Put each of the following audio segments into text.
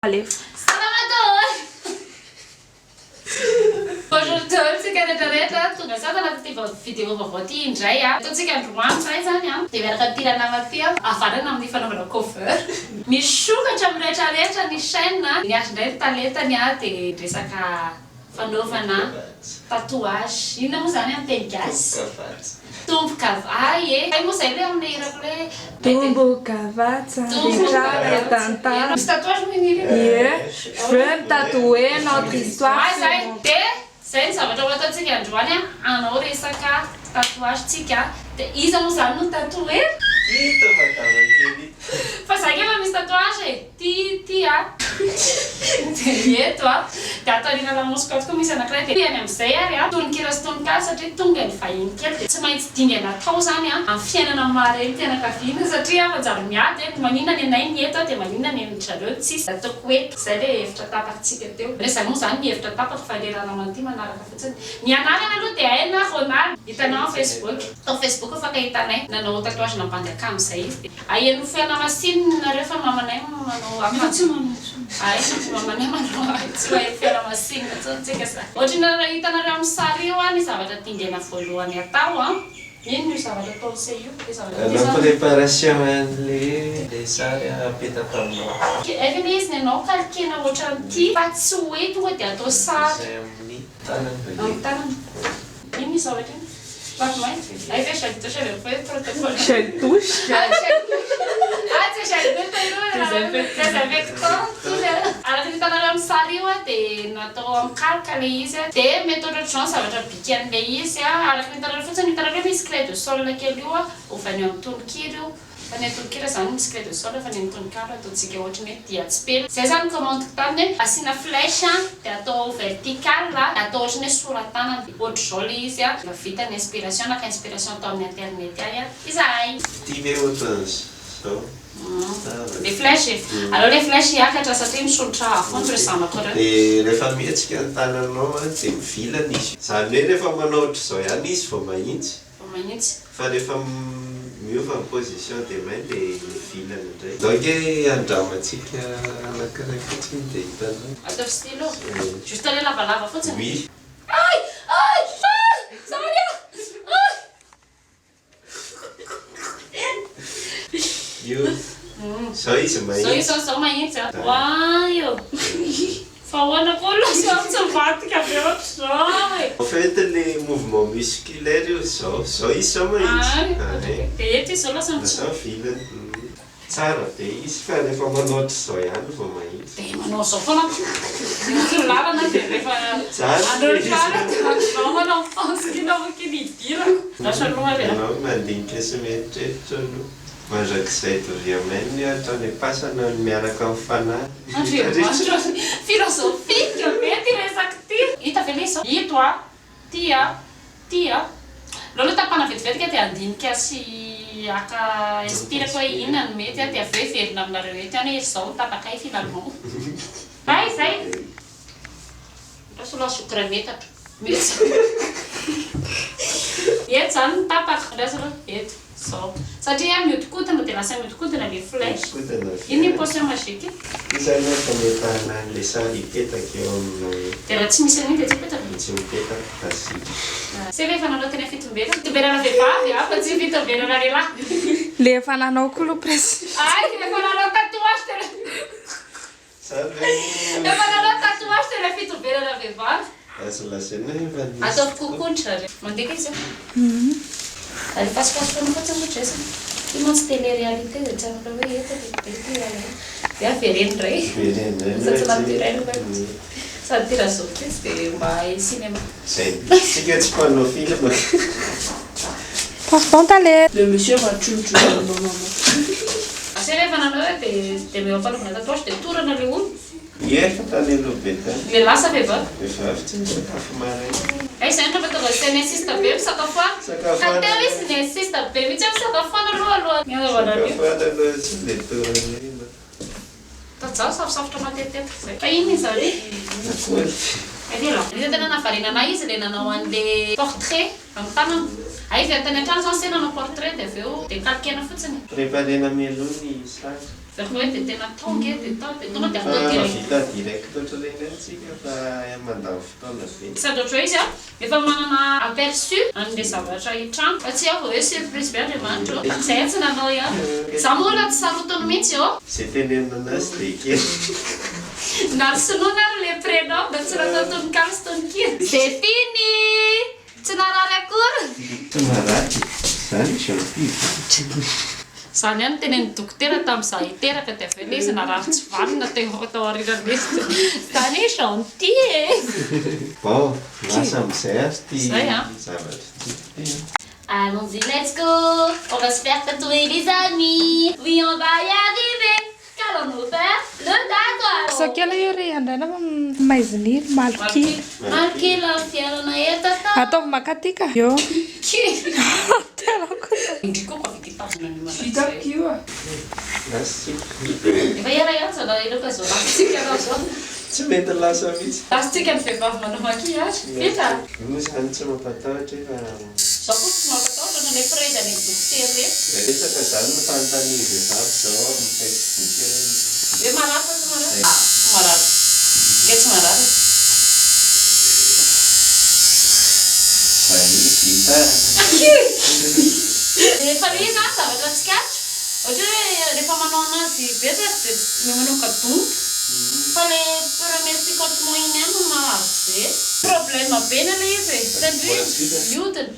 Alefa. Salamat! Bonjour tsika rehetrarehetra tonga zao tanaty vidéo vaovao ty indray a. Ataontsika androany zay zany a. Dia miaraka ty nama ty a avarana amin'ny fanaovana cover. Misy sokatra amin'ny rehetrarehetra ny chaîne. Niazy indray ny talentany a dia resaka fanaovana tatouage. Inona moa zany amin'ny teny gasy? Tomboka ay moa zay hoe amin'ny irako hoe Tomboka tsara tantara. Misy tatouage moa iny. Je veux me tatouer notre histoire. Zay ny zavatra ho ataontsika androany a. Anao resaka tatouage tsika. Dia iza moa zany no tatouer? Fa zay efa misy tatouage e. Ty a. Dia eto a. Dia ataonina lamosika tokoa misy anankiray dia any amin'izay ary a. Tononkira sy tononkala satria tonga ny vahiny kely dia tsy maintsy dingana tao zany a amin'ny fiainana mareny fianakaviana satria manjary miady e. Maninona ny anay ny eto dia maninona ny zareo tsisy. Ataoko hoe zay le hevitra tapatsika teo. Resaka moa zany ny hevitra tapaka fa le raha namanty manaraka fotsiny. Ny anarana aloha dia Aina Ronald. Hitanao amin'ny Facebook. Ao Facebook afaka hitanay nanao tatouage nambandy akamo zay izy. Aheno fiana masinina nareo fa mamanay manao akanjo. Ay, mamanay manao tsy hoe fiana masinina tsika sa. Ohatrany hitanareo amin'ny sary io a ny zavatra tingena voalohany atao a. Ino io zavatra atao se io? La préparation le sary apetaka aminao. Efa izy ny anao kalkena ohatran'ity fa tsy hoe tonga dia atao sary. Zay amin'ny tanana. Amin'ny tanana. Ino izy zavatra iny? Papier. Aí fecha, deixa eu ver, foi protocolo. Chetuche. Hitanareo amin'ny sary io a dia natao amin'ny kalka le izy a. Dia mety ohatr'izao zavatra bikan'ilay izy a. Araka hitanareo fotsiny hitanareo misy clé de sol kely io a. Ovany amin'ny tononkira io. Fa ny tononkira zany misy clé de sol fa ny tononkala ataontsika ohatrany hoe diatsipely. Zay zany commande taminy asiana flèche dia atao vertical atao ohatrany hoe soratana ohatr'izao le izy a. Vita ny inspiration naka inspiration atao amin'ny internet any a. Izay. Ty le ohatran'izao. Le flèche. Alors les flèches hiakatra satria misolotra afony reo zanako reo. Dia rehefa mihetsika ny tananao dia mivilana izy. Zany hoe rehefa manao ohatr'izao ihany izy vao mahitsy. Vao mahitsy. Fa rehefa miova ny position dia may dia mivilana indray. Donc andramantsika anankiray fotsiny dia hitanao. Atao stylo. Juste le lavalava fotsiny. Oui. Ay! Saria! Io. Zao izy mahitsy. Zao mahitsy a. Waio! Fa ahoana koa loha tsy mivadika be ohatr'izao e. En fait le mouvement musculaire io zao izy zao mahitsy. Dia eto izy zao lasa Lasa mivilana. Tsara dia izy fa rehefa manao ohatr'izao ihany vao mahitsy. dia manao zao foana. Lalana dia rehefa androtrana dia manao fansikina makiny hidira. Lasa loha le. Ianao mandinika sy mieritreritra aloha. Mandrakizay doriameny ohatrany pasana miaraka amin'ny fanahy. Filosofika be ty resaky ty. Hita ve le izao? Ito a. Ty a. Loaloha tapana vetivetika dia andinika sy aka inspirako hoe inona no mety a dia avy hoe verina aminareo eto ihany hoe izao tapakay finalement. Ay zay. Lasa lasokra metatra. Eto zany ny tapaka. Lasa eto. Zao. Satria mihodikotina dia lasa mihodikotina le flèche. Iny ny potion magique. Izany hoe fametahana an'ilay sary hipetaka eo amin'ny Dia raha tsy misy an'iny dia tsy hipetaka. tsy mipetaka kasika. Se rehefa nanao teny fitombelana. Fitombelana vehivavy fa tsy fitombelana lehilahy. Le efa nanao koa aloha presy. Ay, rehefa nanao tatouage tena. Rehefa nanao tatouage tena fitombelana vehivavy. Azo lazaina efa nisy. Atao kokontra re. Mandika izy. Ary pasikasikoana fotsiny ohatr'izay. Io mantsy télé-réalité dia tsy afaka hoe eto dia avereny iray. Sady naturel vai. Sady tira surprise dia mba cinéma. Zay tsika tsy mpanao film. Pardon t'allais. Le monsieur va tchou-tchou dans maman. Asa rehefa nanao dia meo-palovana tatouage dia torana le olo. Efa tany aloha be tany. Le lasa vehivavy. Vehivavy tsy misakafo maraina. Ay zay ndra tonga sy nensista be misakafo a. Ateo izy nensista be mihitsy misakafoana aloha. Ny anaovana an'io. Sakafo aloha tsy dia torana. Tajaho sarosarotra matetetika zay. Fa ino izy zany? Izy tena navariana izy le nanao an'le portrait amin'ny tanana. Ay izy tany an-trano zany se nanao portrait dia avy eo dia kalkena fotsiny. Préparena mialoha ny sary. Zareo hoe dia tena tonga dia tonga dia avy teo direct. Vita direct ohatr'ireny antsika fa mandany fotoana ve. Sady ohatra hoe izy a efa manana aperçu an'ilay zavatra hitrano fa tsy aho hoe surprise be Andriamanitra izay tsy nanao ihany. Za moa raha tsy sarotony mihitsy eo. Zay tenenina anazy dia kely. Narsinoana ary le prénom da tsy natao tononkalo sy tononkiro. C'est fini! Tsy narary akory. Tsy marary. Izany gentil. Izany ihany tenen'ny dokotera tamin'izaho hiteraka dia avy eo ilay izy narary tsy valina tegna fatao aorianan'ilay izy. Izany gentil e! Bon, lasa amin'izay azy ty Zay, hein. zavatra ty. Allons-y, let's go! On va se faire tatouer les amis! Oui, on va y arriver! Qu'allons-nous faire? Le tatouage! Sakela io ry andrana maiziniry malokely. Marqué la fiarana eto tao. Ataovy makatika. Io. Indriko koa avy tazona ny Hitako io a. Lasa efa era ihany zao ireo ka zao lasitsika anao zao. tsy mety lasa mihitsy. Lasitsika ny vehivavy manao maquillage. Vita! Moa izany tsy mampatahotra fa Zao koa tsy mampatahotra na ilay fraizany dokotera rehetra. resaka izany no fanontaniany vehivavy zao amin'ny Facebook. Hoe marary fa tsy marary? Tsy marary. Nge tsy marary. Vita. Rehefa le izy zany zavatra tsy katro. Ohatra hoe rehefa manao anazy betsaka dia manomboka donto. Fa le premier picotement iny ihany no marary be. Problème be na le izy e. Satria mihodina.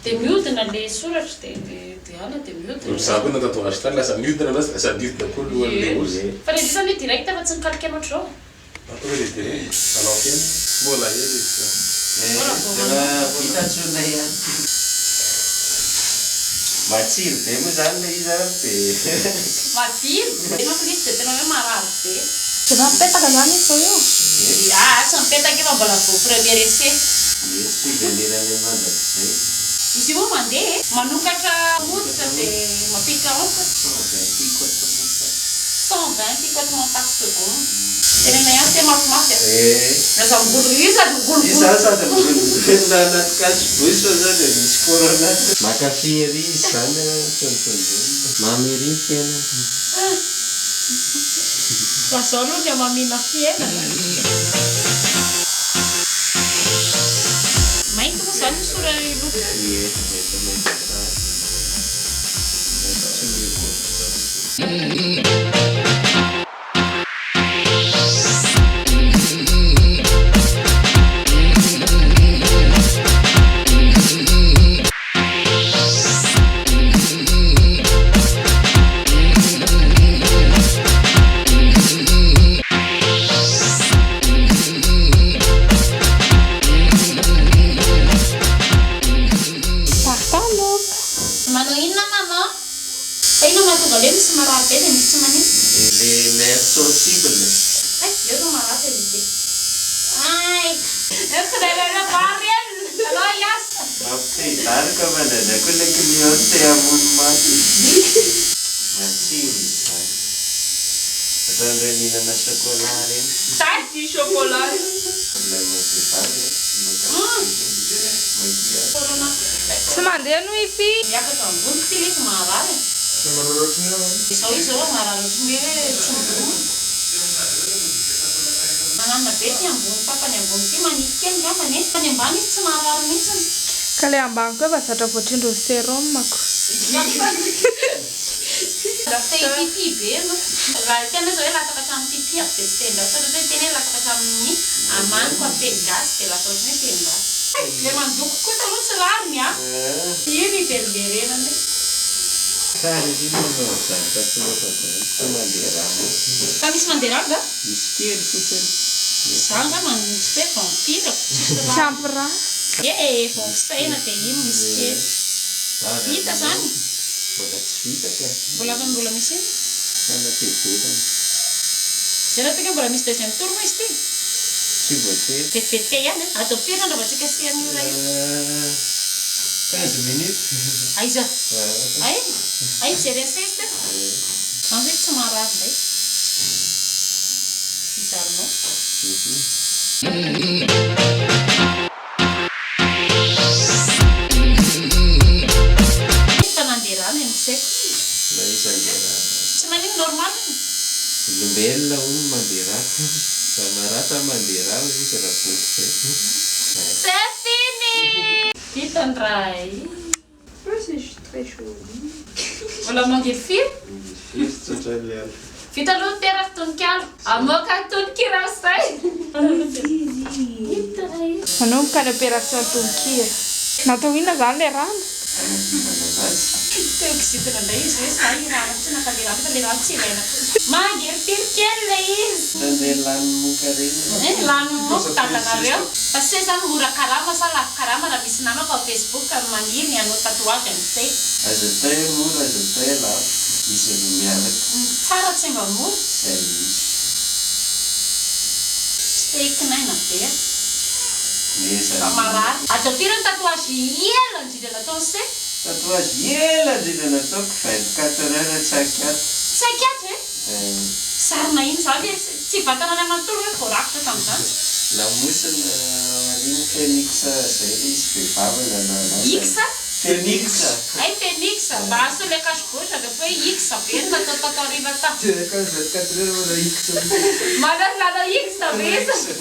Dia mihodina le soratra dia ala dia mihodina. Za koa natatoazy tany lasa mihodina anazy lasa mihodina koa lohan'ilay olona. Fa le disany direct fa tsy nikaliky anao ohatr'izao. Atao hoe le direct anao kely mbola hely izy. Vitatsona ihany. Matsiro be moa izany le izy dia Matsiro. Tena fa izy dia tena hoe marary be. Efa mipetaka zany izy zao io. Tsy mipetaka efa mbola vao premier essai. misy figanirany mandrakizay. Izy io moa mandeha manokatra hoditra dia mapika onta. 120 picotements par seconde. Tenena ihany tena mafimafy a. Raha migolo io sady migolo Izany sady na anaty kasibosy zany misy corona. Makafy ery izy zany tontonjony. Mamy ery fiainana. Fa zao aloha ny mamina fiainana. Mainty moa zany misora loko. Manao inona mama? Fa ino mahatonga le misy marary be dia misy tsy manino? Le nerf sensible. Io no marary lite. Ai, eo vary alao iasa. Mampidarika mananako le cliente amony maty. Matsiro izy zany. Raha mihinana chocolat reny. Tady chocolat. Problème vehivavy. Corona. Tsy mandeha no ify. Miakatra ambony ty le izy marary. Izao izy zao marary ohatran'ny hoe tsy midorona. Manana be ty ambony tapany ambony ty manify kely ngambany fa ny ambany izy tsy marary mihitsy. Ka le ambany koa efa zatra voatrindro ny sérum mako. Lafita pipi be no. Raha tena zao hoe lataka hatramin'ny pipi avy dia tsy tenda. Sao hoe tena hoe lataka hatramin'ny amaniko amin'ny teny gasy dia lasa ohatrany hoe teny gasy. Le mandoko kosa aloha tsy rariny a. Iny iberiberenany. Tsara izy io manao zavatra tsy mampazany. Tsy mandeha rano. Fa misy mandeha rano za? Misy kely fotsiny. Za nga manisy hoe vampirako. Tsy ampy raha. Vao fisaina dia iny misy kely. Vita zany. Mbola tsy vita ka. Mbola misy iny. Fanateverana. Zay raha tena mbola misy deuxième tour moa izy ty. Tsy voatery. Vetivety ihany a. Atao firy andra mba tsika sian'io raha io. 15 minutes. Aiza? Ai mijery an'izay izy tena. Zany hoe tsy marary indray. Fizaronao. Fa nandeha rano ny saiko. Na isandeha rano. Tsy manino normal. Olombelona hono mandeha rata. Raha maratra mandeha rara izy raha boky zay. C'est fini! Vita ny ray. C'est très joli. Mbola mangety firy? Firy tsotra ilay Vita aloha ny tera tononkalo. Amoaka tononkira zay. Vita ray. Manomboka ny opération tononkira. Natao inona zany le rano? Teo kizitina indray izy hoe za irana tsy naka le rano fa le rano tsy ilaina. Mangety firy kely le izy. Nandeha lany moka reny. Lany moko tatanareo. Fa se zany mora karama sa lafo karama raha misy namako ao Facebook maniry hanao tatouage amin'izay. Azo atao mora, azo atao lafo. Izy aloha miaraka. Tsara tsy mba mora. Zay izy. Steak-naina be. Meza. Marary. Ato firy ny tatouage ela indrindra natao se? Tatouage ela indrindra nataoko 24 heures tsy akiato. Tsy akiato e? Sarina iny zany tsy vatana any amanontolo hoe voarakitra tamin'izany. Lamosina mariny Phoenix zay izy vehivavana na Ixa? Phoenix. Ay Phoenix. Mba aso le cache-gauche avy hoe Ixa be ny natao ariva ta. Ka 24 heures mana X. Manana Ixa be izy.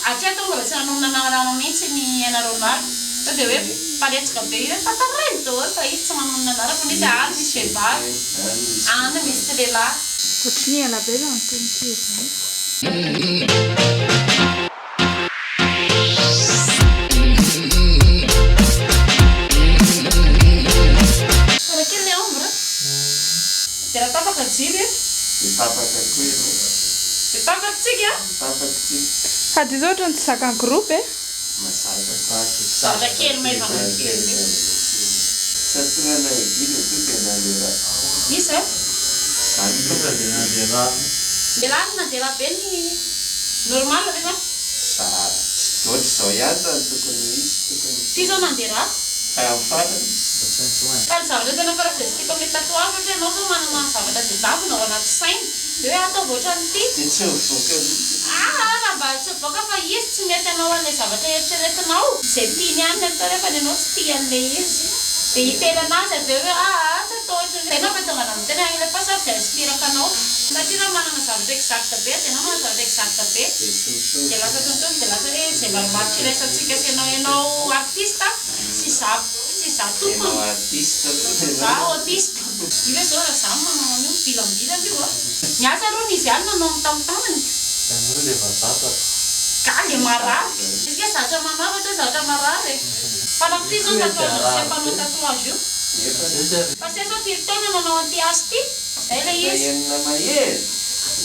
Atria tao mbola tsy nanonana mihitsy ny anareo maro. Sao dia hoe paletsika be io hoe tatareny daholo fa izy tsy manonona anareo fa misy any misy vehivavy. Any misy tsy lehilahy. Ohatrany ela be zany tononkira zany. Karaha kely le ombre. Dia raha tapaka jiro Tapaka koa io. dia tapakatsika. Tapaka Fa dia zao ohatrany tsy zakan'ny groupe e? masaka taky. Zavatra kely maivana kely. Satorana gila tonga nalera. Misy e? Zany tonga dia nalera. Belanina dia raha be ny normal ve va? Sara. Ohatry izao ihany zany tokony izy tokony. Ty zao nandeha raha. Farany. Fa ny zavatra tena karakteristika amin'ny tatouage ohatra ianao zao manana zavatra tadiavinao ao anaty saina dia hoe ataovy ohatran'ity. Dia tsy mivoaka Raha mba tsy voaka fa izy tsy mety anao an'ilay zavatra eritreretinao. Izay tiany ihany ny atao rehefa ny anao tsy tia an'ilay izy. Dia hiteny anazy avy eo hoe tsy atao ohatrany. Tena fa tonga amin'ny tena ilay pasary dia inspiraka anao. Satria raha manana zavatra exact be dia anao manana zavatra exact be. Dia lasa tontolo dia lasa hoe izay marimaritra iraisantsika sy ianao artista sy za tompony. Ianao artiste Za autiste. Io hoe zao raha za manao an'io bilambilana io a. Ny asa aloha izy ihany manao mitambitaminy. Galy marary. Izy ke zavatra manavatra hoe zavatra marary e. Fa raha ty zao tatouage tsy ampanao tatouage io. Fa se zao firy taona nanao an'ity asa ty. Zay le izy. enina mahery.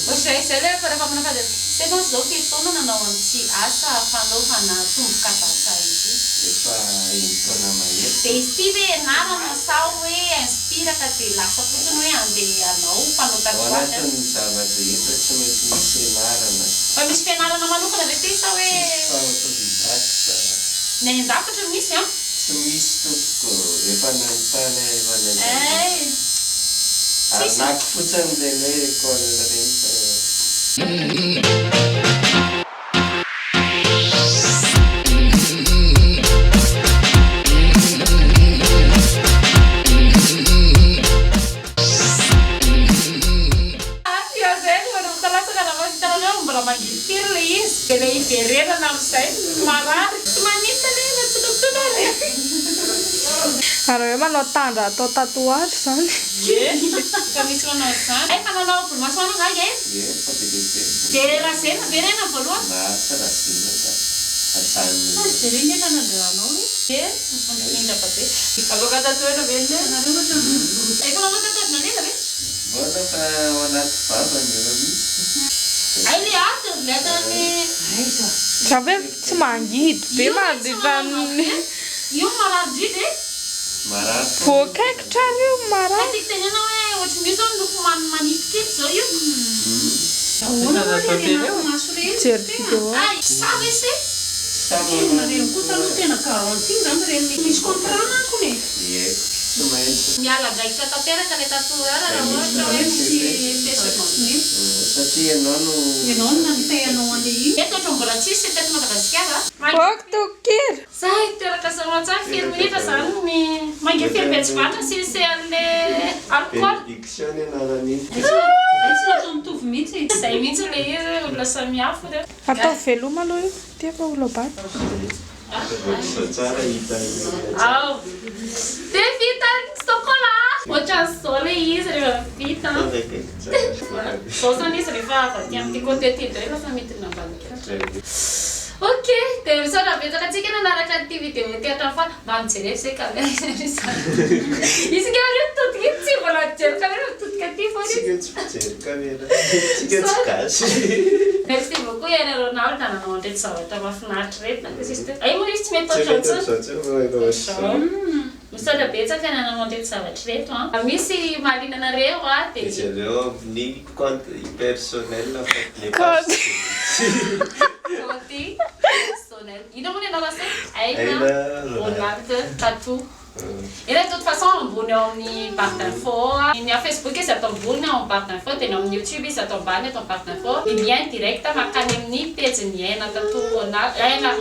Zay le fa rehefa manafady se zao zao firy taona nanao an'ity asa fanaovana tomboka vasa izy. Efa taona mahery. Dia izy ty hoe anarana sa hoe inspiraka dia lasa fotsiny hoe andeha anao mpanao Ao tatouage. anatin'ny zava-drehetra tsy maintsy misy fianarana. Fa misy fianarana manokana ve ty sa hoe Fa autodidacte. ny an-javatra misy a? Tsy misy tompoko efa nanontany efa Ay. arnaky fotsiny ilay hoe école rehetra. Dia ilay iverenana amin'izay marary tsy manita le na tsy dokotona le. Raha hoe manao tandra atao tatouage zany. Ka misy manao izany. Ay fa nanao volomaso manao gaga e? Efa be lehibe. Dia razena verena voalohany. Maritra rasina ka. Atany. Dia reny efa nandehanao e? Dia mindrapa be. Avoka tatouage ve le? Efa nanao tatouage nalena ve? Mbona fa ao anaty vavany efa misy. Ay le ato, le ato ny... Raha hoe tsy mangidy be mandefa Io marary dridy e? Marary. voakaikitra io marary. Tiako tenena hoe ohatry mio zao loko manifika eto zao io. Jery vidéo. Ay, sava ese? Sama Koa taloha tena garanti zany reny misy contrat manko ne. Ie. Tsy maintsy. Miala draikitra tanteraka le tatoueur raha ohatra hoe misy fesiakon'ny. Satria ianao no... Ianao no nanitenao an'io. Eto ohatra mbola tsisy teto Madagasikara. Boak tokiry. Zay teraka sama tsara firy minitra zany ny mainga firy betsivatra sisy an'le alcool. Benediction anarany. Tsy natao mitovy mihitsy. Zay mihitsy le izy olona samihafa le. Atao veloma aloha io. Tiako olobaty. Tsara hita. Ao. Dia vita chocolat. Ohatran'izao le izy rehefa vita. Zao zany izy rehefa avy aty amin'ny côté ty dia rehefa midina ambany. Ok, dia misaotra betsaka antsika nanaraka ity vidéo ty hatramin'ny mba mijery se caméra izy nga reo totika tsy mbola mijery caméra totika ty foana. Tsika tsy fijery caméra. Tsika tsy gasy. Merci beaucoup Yann Ronald nanao andreto zavatra mahafinaritra reto na sisy ay moa izy tsy mety ohatran'izany. Misaotra betsaka nanao andreto zavatra reto a. Misy mahalinanareo a dia izy aleo amin'ny compte personnel Compte personnel. Ino moa ny anao lasa? Aina Ronald Tatou. Et de toute façon, ambony ao amin'ny barre d'info. Ny a Facebook izy atao ambony ao amin'ny barre d'info, dia ny amin'ny YouTube izy atao ambany atao barre d'info. Ny lien direct makany amin'ny page-ny Aina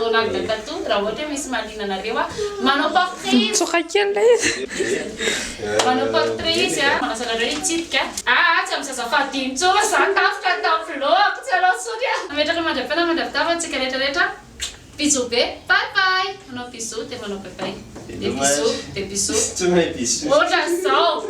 Ronald Tatou raha ohatra hoe misy mahalinanareo a. Manao portrait izy. Tsoka kely ilay izy. Manao portrait izy a. Manasa anareo hitsidika. Tsy amin'ny sasafady intsony zany tafika tampiloko tsy alao sody a. Nametraka mandrapana mandravitava antsika rehetrarehetra. Bisous be. Bye bye. Manao bisous dia manao bye bye. Des bisous, des bisous. Tsy mahay bisous. Ohatran'izao.